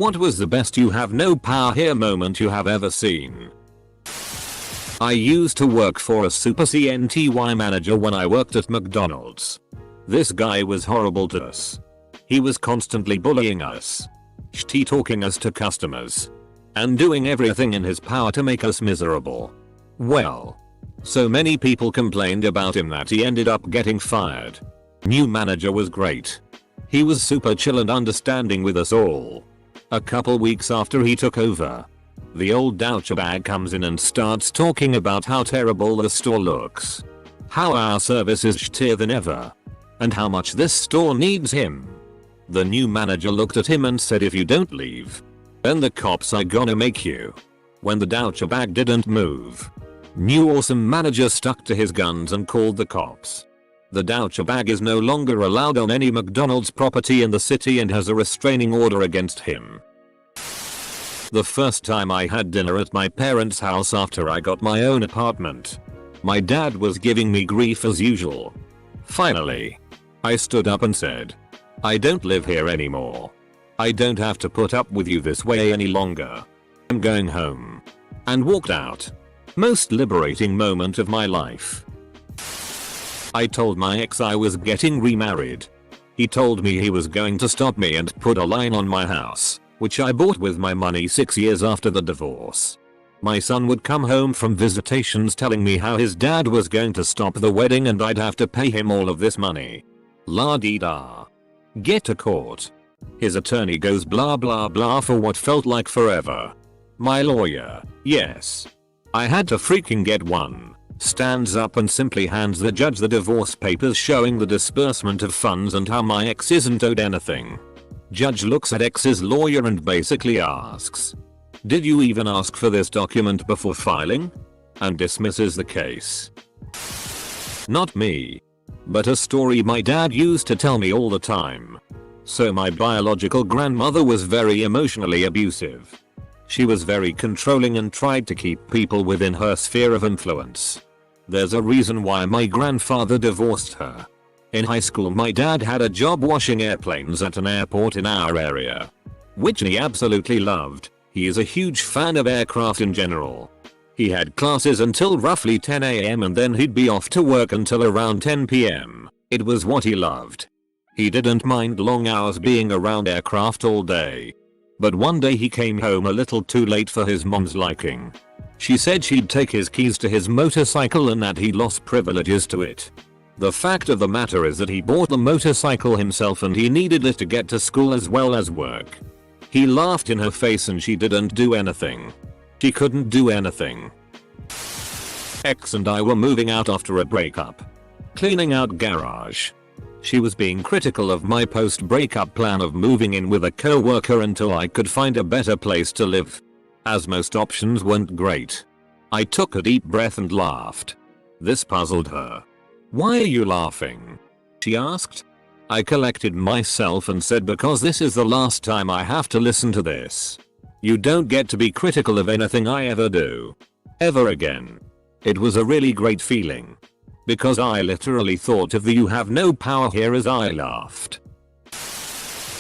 What was the best you have no power here moment you have ever seen? I used to work for a super CNTY manager when I worked at McDonald's. This guy was horrible to us. He was constantly bullying us, talking us to customers, and doing everything in his power to make us miserable. Well, so many people complained about him that he ended up getting fired. New manager was great. He was super chill and understanding with us all. A couple weeks after he took over, the old douchebag comes in and starts talking about how terrible the store looks, how our service is shittier than ever, and how much this store needs him. The new manager looked at him and said, if you don't leave, then the cops are gonna make you. When the douchebag didn't move, new awesome manager stuck to his guns and called the cops. The douchebag is no longer allowed on any McDonald's property in the city and has a restraining order against him. The first time I had dinner at my parents' house after I got my own apartment, my dad was giving me grief as usual. Finally, I stood up and said, I don't live here anymore. I don't have to put up with you this way any longer. I'm going home. And walked out. Most liberating moment of my life. I told my ex I was getting remarried. He told me he was going to stop me and put a line on my house, which I bought with my money 6 years after the divorce. My son would come home from visitations telling me how his dad was going to stop the wedding and I'd have to pay him all of this money. La-dee-da. Get to court. His attorney goes blah blah blah for what felt like forever. My lawyer, yes, I had to freaking get one, stands up and simply hands the judge the divorce papers showing the disbursement of funds and how my ex isn't owed anything. Judge looks at ex's lawyer and basically asks, did you even ask for this document before filing? And dismisses the case. Not me, but a story my dad used to tell me all the time. So my biological grandmother was very emotionally abusive. She was very controlling and tried to keep people within her sphere of influence. There's a reason why my grandfather divorced her. In high school my dad had a job washing airplanes at an airport in our area, which he absolutely loved. He is a huge fan of aircraft in general. He had classes until roughly 10 AM and then he'd be off to work until around 10 PM. It was what he loved. He didn't mind long hours being around aircraft all day. But one day he came home a little too late for his mom's liking. She said she'd take his keys to his motorcycle and that he lost privileges to it. The fact of the matter is that he bought the motorcycle himself and he needed it to get to school as well as work. He laughed in her face and she didn't do anything. She couldn't do anything. Ex and I were moving out after a breakup. Cleaning out garage. She was being critical of my post-breakup plan of moving in with a co-worker until I could find a better place to live. As most options weren't great. I took a deep breath and laughed. This puzzled her. Why are you laughing? She asked. I collected myself and said, because this is the last time I have to listen to this. You don't get to be critical of anything I ever do. Ever again. It was a really great feeling. Because I literally thought of the you have no power here as I laughed.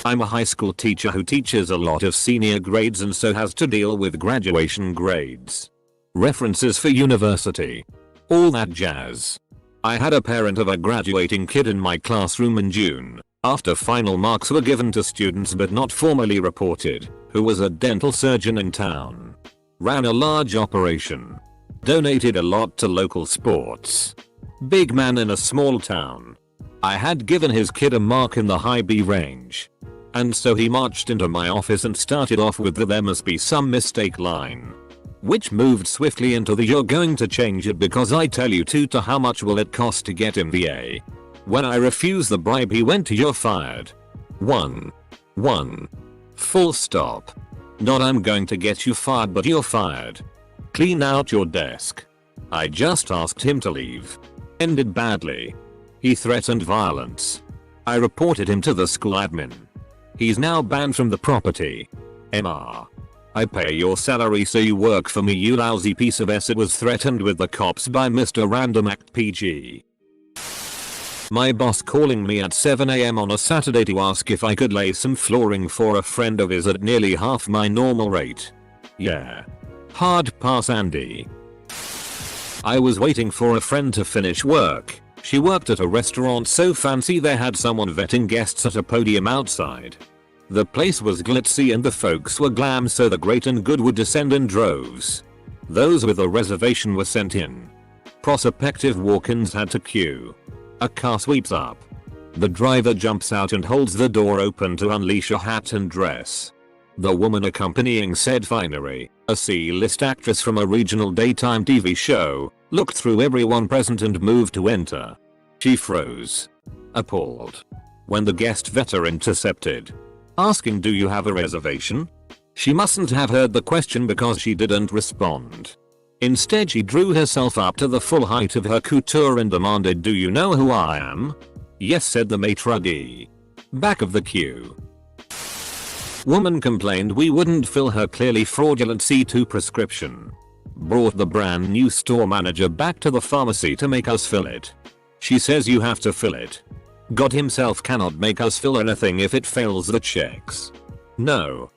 I'm a high school teacher who teaches a lot of senior grades and so has to deal with graduation grades. References for university. All that jazz. I had a parent of a graduating kid in my classroom in June, after final marks were given to students but not formally reported, who was a dental surgeon in town. Ran a large operation. Donated a lot to local sports. Big man in a small town. I had given his kid a mark in the high B range. And so he marched into my office and started off with the "there must be some mistake" line. Which moved swiftly into the "you're going to change it because I tell you to how much will it cost to get him the A." When I refused the bribe he went to "you're fired." 1. Full stop. Not "I'm going to get you fired but you're fired. Clean out your desk." I just asked him to leave. Ended badly. He threatened violence. I reported him to the school admin. He's now banned from the property. MR. I pay your salary so you work for me, you lousy piece of S. It was threatened with the cops by Mr. Random Act PG. My boss calling me at 7 AM on a Saturday to ask if I could lay some flooring for a friend of his at nearly half my normal rate. Yeah. Hard pass, Andy. I was waiting for a friend to finish work. She worked at a restaurant so fancy they had someone vetting guests at a podium outside. The place was glitzy and the folks were glam, so the great and good would descend in droves. Those with a reservation were sent in. Prospective walk-ins had to queue. A car sweeps up. The driver jumps out and holds the door open to unleash a hat and dress. The woman accompanying said finery, a C-list actress from a regional daytime TV show, looked through everyone present and moved to enter. She froze. Appalled. When the guest vetter intercepted, asking, "Do you have a reservation?" She mustn't have heard the question because she didn't respond. Instead, she drew herself up to the full height of her couture and demanded, "Do you know who I am?" "Yes," said the maitre d'. Back of the queue. Woman complained we wouldn't fill her clearly fraudulent C2 prescription. Brought the brand new store manager back to the pharmacy to make us fill it. She says you have to fill it. God himself cannot make us fill anything if it fails the checks. No.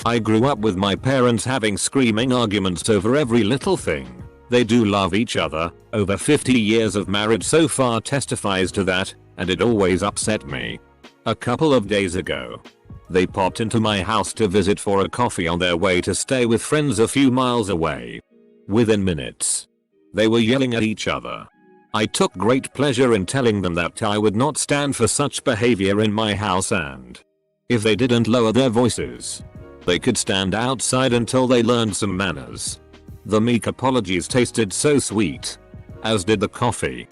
I grew up with my parents having screaming arguments over every little thing. They do love each other. Over 50 years of marriage so far testifies to that, and it always upset me. A couple of days ago, they popped into my house to visit for a coffee on their way to stay with friends a few miles away. Within minutes, they were yelling at each other. I took great pleasure in telling them that I would not stand for such behavior in my house, and if they didn't lower their voices, they could stand outside until they learned some manners. The meek apologies tasted so sweet, as did the coffee.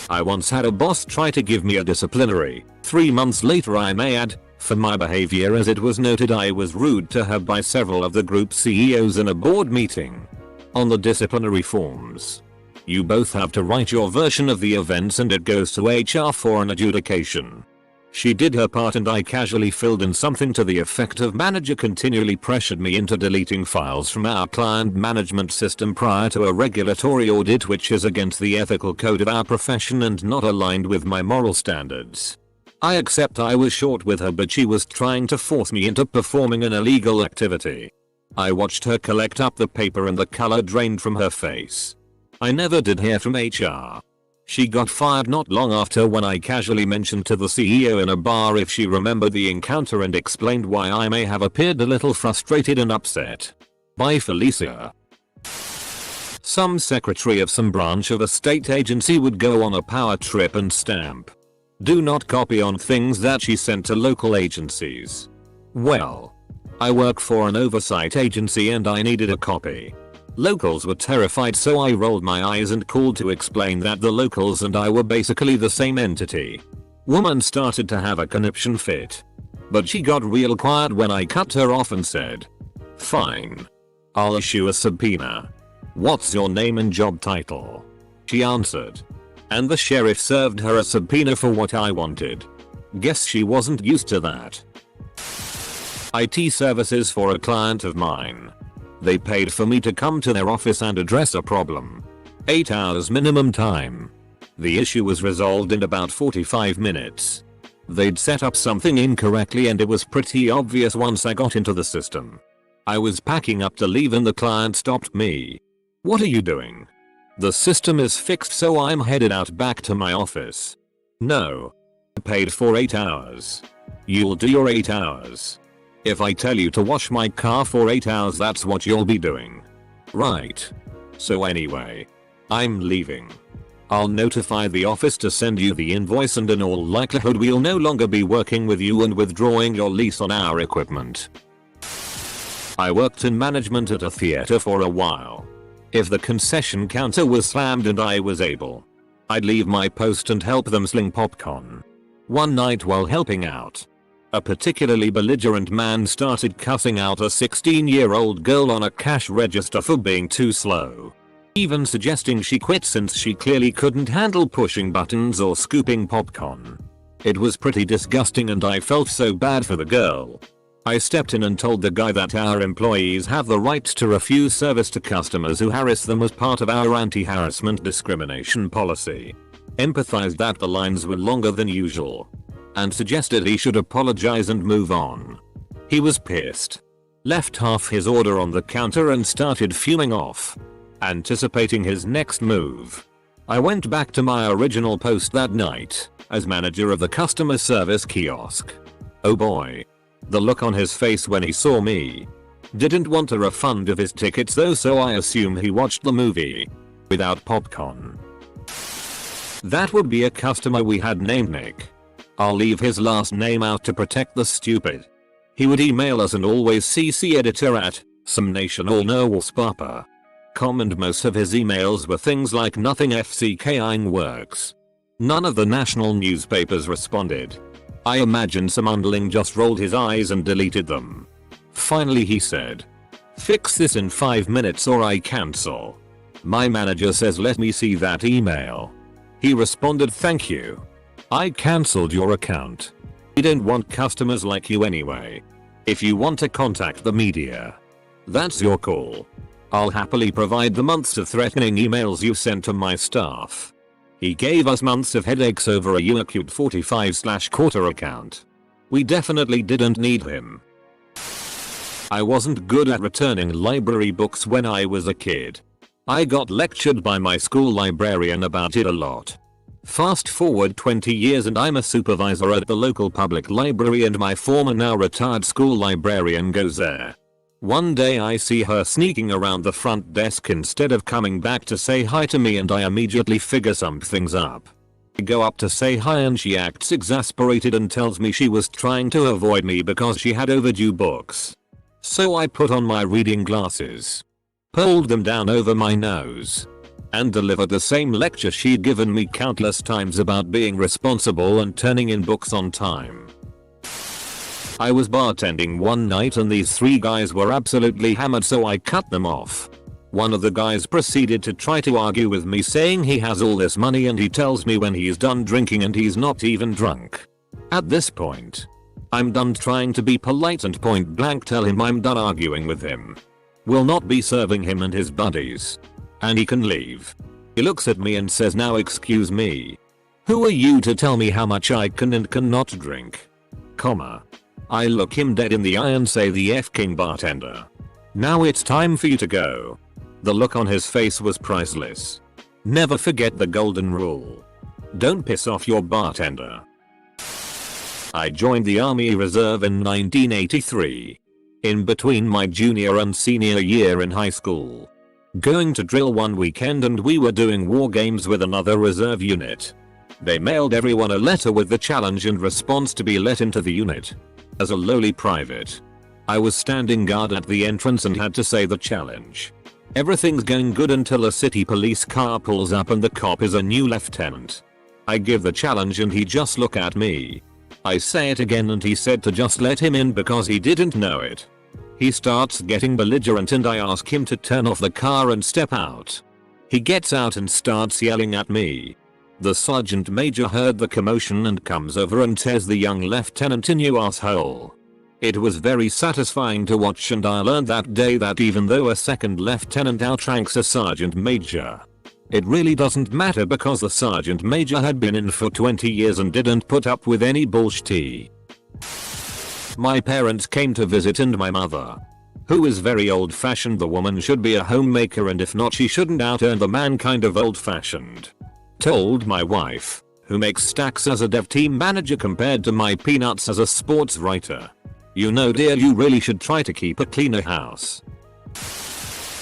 I once had a boss try to give me a disciplinary, 3 months later I may add, for my behavior, as it was noted I was rude to her by several of the group CEOs in a board meeting. On the disciplinary forms, you both have to write your version of the events and it goes to HR for an adjudication. She did her part and I casually filled in something to the effect of, "Manager continually pressured me into deleting files from our client management system prior to a regulatory audit, which is against the ethical code of our profession and not aligned with my moral standards." I accept I was short with her, but she was trying to force me into performing an illegal activity. I watched her collect up the paper and the color drained from her face. I never did hear from HR. She got fired not long after when I casually mentioned to the CEO in a bar if she remembered the encounter and explained why I may have appeared a little frustrated and upset. Bye, Felicia. Some secretary of some branch of a state agency would go on a power trip and stamp, "Do not copy" on things that she sent to local agencies. Well, I work for an oversight agency and I needed a copy. Locals were terrified, so I rolled my eyes and called to explain that the locals and I were basically the same entity. Woman started to have a conniption fit, but she got real quiet when I cut her off and said, "Fine. I'll issue a subpoena. What's your name and job title?" She answered, and the sheriff served her a subpoena for what I wanted. Guess she wasn't used to that. IT services for a client of mine. They paid for me to come to their office and address a problem. 8 hours minimum time. The issue was resolved in about 45 minutes. They'd set up something incorrectly and it was pretty obvious once I got into the system. I was packing up to leave and the client stopped me. "What are you doing?" "The system is fixed, so I'm headed out back to my office." "No. I paid for 8 hours. You'll do your 8 hours. If I tell you to wash my car for 8 hours, that's what you'll be doing." "Right. So anyway, I'm leaving. I'll notify the office to send you the invoice and in all likelihood we'll no longer be working with you and withdrawing your lease on our equipment." I worked in management at a theater for a while. If the concession counter was slammed and I was able, I'd leave my post and help them sling popcorn. One night while helping out, a particularly belligerent man started cussing out a 16-year-old girl on a cash register for being too slow, even suggesting she quit since she clearly couldn't handle pushing buttons or scooping popcorn. It was pretty disgusting and I felt so bad for the girl. I stepped in and told the guy that our employees have the right to refuse service to customers who harass them as part of our anti-harassment discrimination policy. empathized that the lines were longer than usual, and suggested he should apologize and move on. He was pissed, left half his order on the counter and started fuming off, anticipating his next move. I went back to my original post that night, as manager of the customer service kiosk. Oh boy. The look on his face when he saw me. Didn't want a refund of his tickets though, so I assume he watched the movie without popcorn. That would be a customer we had named Nick. I'll leave his last name out to protect the stupid. He would email us and always CC editor at @SomeNationalNoWaspapa.com, and most of his emails were things like nothing FCKing works. None of the national newspapers responded. I imagine some underling just rolled his eyes and deleted them. Finally he said, "Fix this in 5 minutes or I cancel." My manager says, "Let me see that email." He responded, "Thank you. I cancelled your account. We don't want customers like you anyway. If you want to contact the media, that's your call. I'll happily provide the months of threatening emails you sent to my staff." He gave us months of headaches over a Uacute 45/quarter account. We definitely didn't need him. I wasn't good at returning library books when I was a kid. I got lectured by my school librarian about it a lot. Fast forward 20 years and I'm a supervisor at the local public library, and my former now retired school librarian goes there. One day I see her sneaking around the front desk instead of coming back to say hi to me, and I immediately figure something's up. I go up to say hi and she acts exasperated and tells me she was trying to avoid me because she had overdue books. So I put on my reading glasses, pulled them down over my nose, and delivered the same lecture she'd given me countless times about being responsible and turning in books on time. I was bartending one night and these 3 guys were absolutely hammered, so I cut them off. One of the guys proceeded to try to argue with me, saying he has all this money and he tells me when he's done drinking and he's not even drunk. At this point, I'm done trying to be polite and point blank tell him I'm done arguing with him. Will not be serving him and his buddies, and he can leave. He looks at me and says, "Now excuse me. Who are you to tell me how much I can and cannot drink?" I look him dead in the eye and say, "The F-king bartender. Now it's time for you to go." The look on his face was priceless. Never forget the golden rule. Don't piss off your bartender. I joined the Army Reserve in 1983. In between my junior and senior year in high school. Going to drill one weekend and we were doing war games with another reserve unit. They mailed everyone a letter with the challenge and response to be let into the unit. As a lowly private, I was standing guard at the entrance and had to say the challenge. Everything's going good until a city police car pulls up and the cop is a new lieutenant. I give the challenge and he just look at me. I say it again and he said to just let him in because he didn't know it. He starts getting belligerent and I ask him to turn off the car and step out. He gets out and starts yelling at me. The sergeant major heard the commotion and comes over and tears the young lieutenant a new asshole. It was very satisfying to watch, and I learned that day that even though a second lieutenant outranks a sergeant major, it really doesn't matter because the sergeant major had been in for 20 years and didn't put up with any bullshit. My parents came to visit and my mother, who is very old fashioned, the woman should be a homemaker and if not she shouldn't out-earn the man kind of old fashioned, told my wife, who makes stacks as a dev team manager compared to my peanuts as a sports writer, "You know dear, you really should try to keep a cleaner house."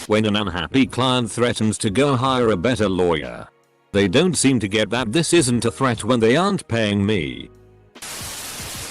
When an unhappy client threatens to go hire a better lawyer, they don't seem to get that this isn't a threat when they aren't paying me.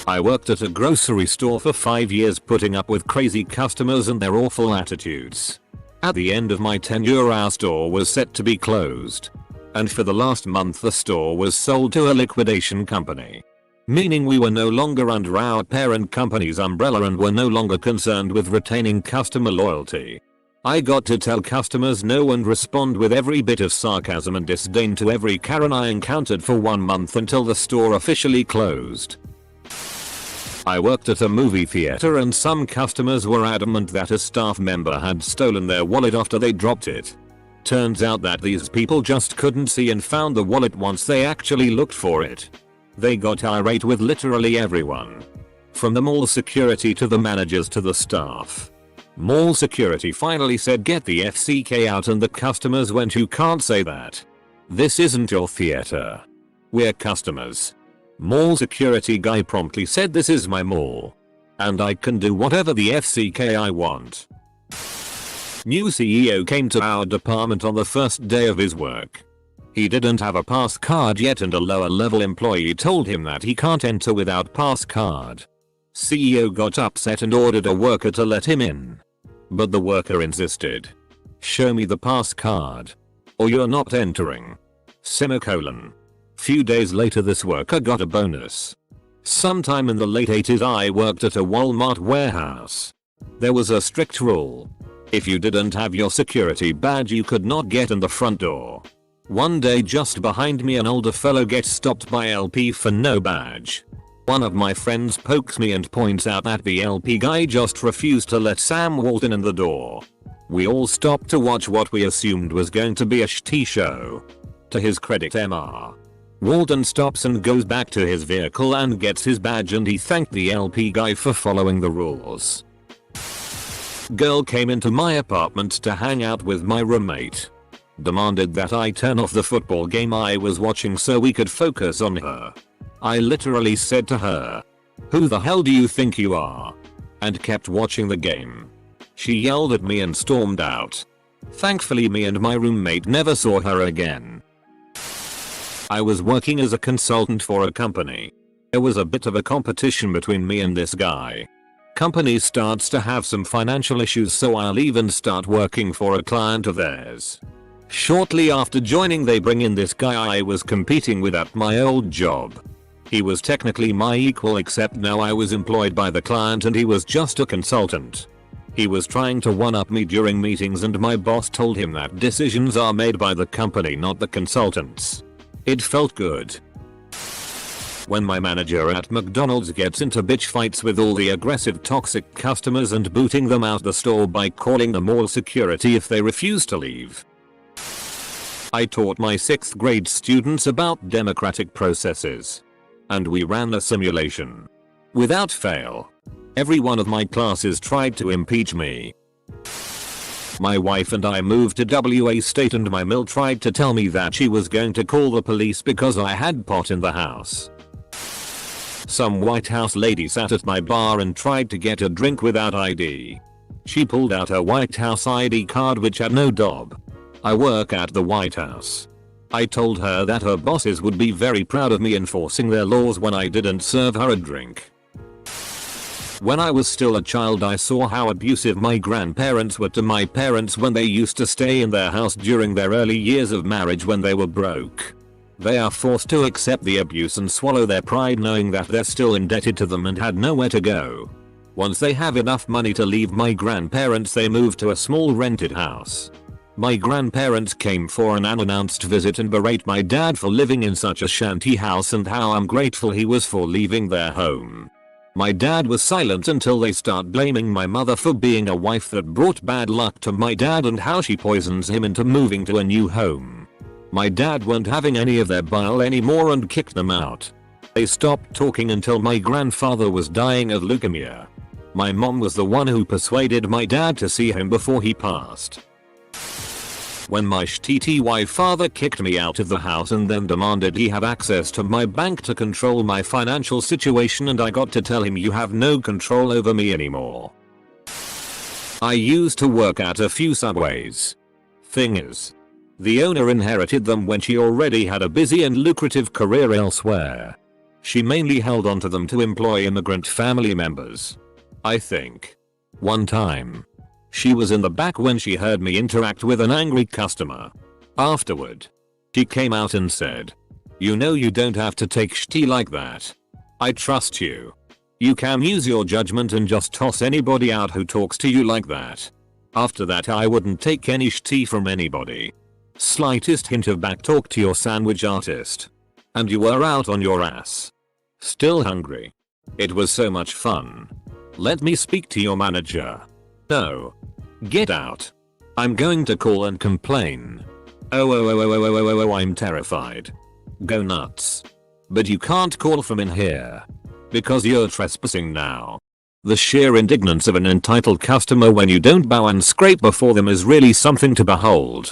I worked at a grocery store for 5 years putting up with crazy customers and their awful attitudes. At the end of my tenure our store was set to be closed. And for the last month the store was sold to a liquidation company. Meaning we were no longer under our parent company's umbrella and were no longer concerned with retaining customer loyalty. I got to tell customers no and respond with every bit of sarcasm and disdain to every Karen I encountered for 1 month until the store officially closed. I worked at a movie theater and some customers were adamant that a staff member had stolen their wallet after they dropped it. Turns out that these people just couldn't see and found the wallet once they actually looked for it. They got irate with literally everyone. From the mall security to the managers to the staff. Mall security finally said get the FCK out and the customers went you can't say that. This isn't your theater. We're customers. Mall security guy promptly said this is my mall. And I can do whatever the FCK I want. New CEO came to our department on the first day of his work. He didn't have a pass card yet and a lower level employee told him that he can't enter without pass card. CEO got upset and ordered a worker to let him in. But the worker insisted. Show me the pass card. Or you're not entering. Semicolon. Few days later this worker got a bonus. Sometime in the late 80s I worked at a Walmart warehouse. There was a strict rule. If you didn't have your security badge you could not get in the front door. One day just behind me an older fellow gets stopped by LP for no badge. One of my friends pokes me and points out that the LP guy just refused to let Sam Walton in the door. We all stopped to watch what we assumed was going to be a shitty show. To his credit MR. Walton stops and goes back to his vehicle and gets his badge and he thanked the LP guy for following the rules. Girl came into my apartment to hang out with my roommate. Demanded that I turn off the football game I was watching so we could focus on her. I literally said to her, "Who the hell do you think you are?" and kept watching the game. She yelled at me and stormed out. Thankfully me and my roommate never saw her again. I was working as a consultant for a company. There was a bit of a competition between me and this guy. Company starts to have some financial issues so I'll leave and start working for a client of theirs. Shortly after joining they bring in this guy I was competing with at my old job. He was technically my equal except now I was employed by the client and he was just a consultant. He was trying to one-up me during meetings and my boss told him that decisions are made by the company not the consultants. It felt good. When my manager at McDonald's gets into bitch fights with all the aggressive toxic customers and booting them out the store by calling the mall security if they refuse to leave. I taught my 6th grade students about democratic processes. And we ran a simulation. Without fail. Every one of my classes tried to impeach me. My wife and I moved to WA state and my mill tried to tell me that she was going to call the police because I had pot in the house. Some White House lady sat at my bar and tried to get a drink without ID. She pulled out her White House ID card which had no dob. I work at the White House. I told her that her bosses would be very proud of me enforcing their laws when I didn't serve her a drink. When I was still a child I saw how abusive my grandparents were to my parents when they used to stay in their house during their early years of marriage when they were broke. They are forced to accept the abuse and swallow their pride knowing that they're still indebted to them and had nowhere to go. Once they have enough money to leave my grandparents they moved to a small rented house. My grandparents came for an unannounced visit and berate my dad for living in such a shanty house and how ungrateful he was for leaving their home. My dad was silent until they start blaming my mother for being a wife that brought bad luck to my dad and how she poisons him into moving to a new home. My dad weren't having any of their bile anymore and kicked them out. They stopped talking until my grandfather was dying of leukemia. My mom was the one who persuaded my dad to see him before he passed. When my shitty father kicked me out of the house and then demanded he have access to my bank to control my financial situation and I got to tell him you have no control over me anymore. I used to work at a few Subways. Thing is, the owner inherited them when she already had a busy and lucrative career elsewhere. She mainly held onto them to employ immigrant family members. I think. One time. She was in the back when she heard me interact with an angry customer. Afterward, she came out and said, "You know you don't have to take shitty like that. I trust you. You can use your judgment and just toss anybody out who talks to you like that." After that I wouldn't take any shitty from anybody. Slightest hint of backtalk to your sandwich artist. And you were out on your ass. Still hungry. It was so much fun. Let me speak to your manager. No. Get out. I'm going to call and complain. Oh, I'm terrified. Go nuts. But you can't call from in here. Because you're trespassing now. The sheer indignance of an entitled customer when you don't bow and scrape before them is really something to behold.